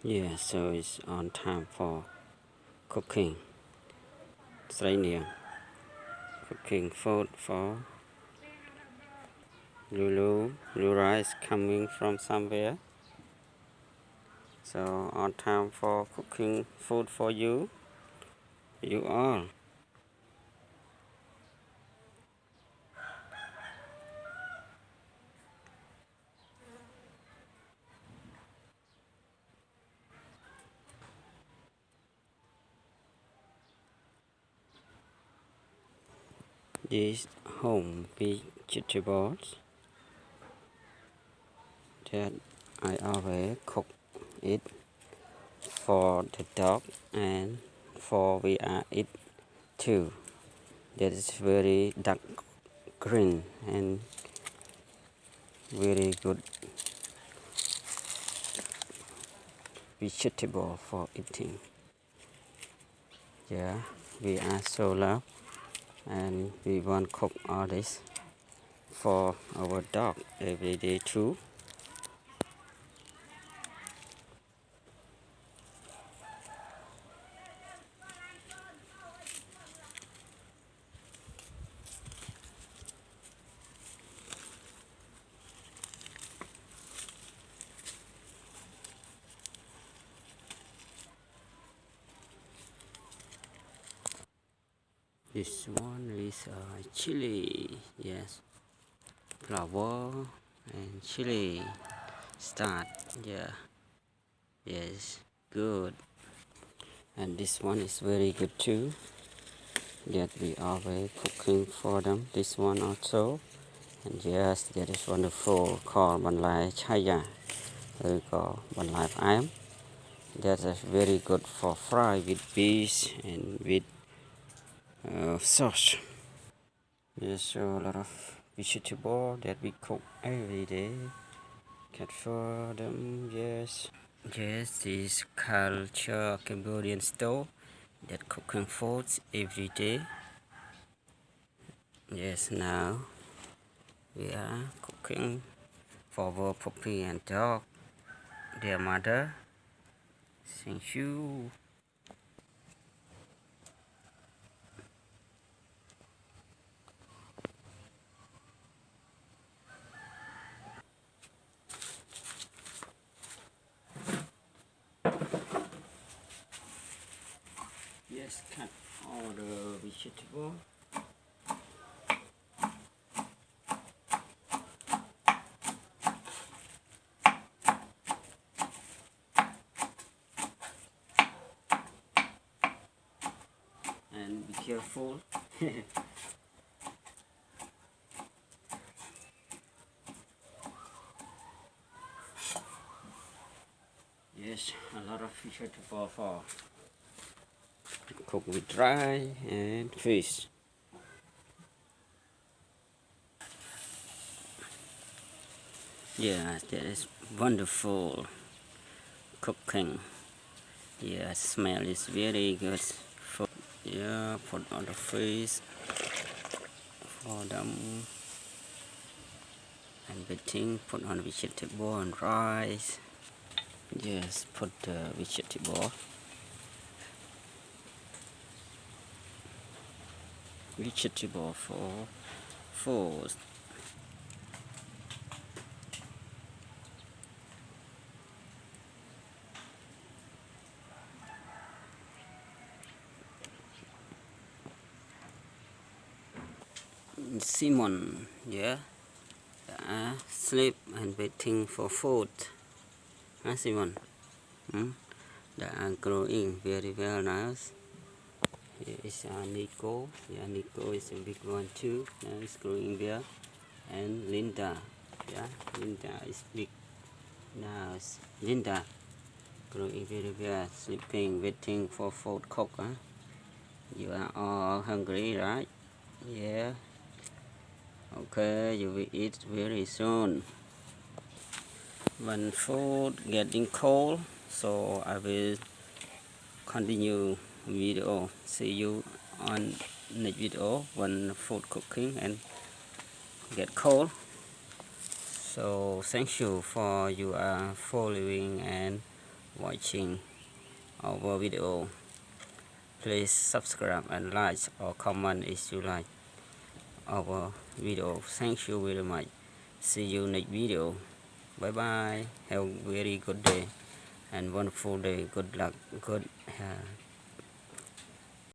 Yeah, so it's on time for cooking. It's raining. Cooking food for Lulu. Lura is coming from somewhere. So on time for cooking food for you. You all. These home vegetables that I always cook it for the dog and for we are eat too. That is very dark green and very good vegetable for eating. Yeah, we are so love and we want cook all this for our dog every day too. This one is chili, yes, flour and chili start, yeah, yes, good. And this one is very good too, that we always cooking for them, this one also. And yes, that is wonderful, called Ban Lai Chaya, we call Ban Lai Am. That is very good for fry with peas and with sauce. Yes, so a lot of vegetable that we cook every day. Cut for them, yes. Yes, this culture Cambodian store that cooking foods every day. Yes, now we are cooking for our puppy and dog, their mother. Thank you. Yes, cut all the vegetable. And be careful. Yes, a lot of vegetable for cook with dry and fish. Yeah, that is wonderful cooking. Yeah, smell is very good. For, yeah, put on the fish for them. And betting, put on vegetable and rice. Yes, put the vegetable. Vegetable for food. Simon, yeah, sleep and waiting for food. Huh, Simon? Hmm? They are growing very well now. Here is Nico. Yeah, Nico is a big one too. Now it's growing there. And Linda. Yeah, Linda is big. Now it's Linda growing very well. Sleeping, waiting for food cook. Huh? You are all hungry, right? Yeah. Okay, you will eat very soon. When food getting cold, so I will continue video. See you on next video when food cooking and get cold. So thank you for you are following and watching. watching our video. Please subscribe and like or comment if you like our video. Thank you very much. See you next video. Bye bye. Have a very good day and wonderful day. Good luck. Good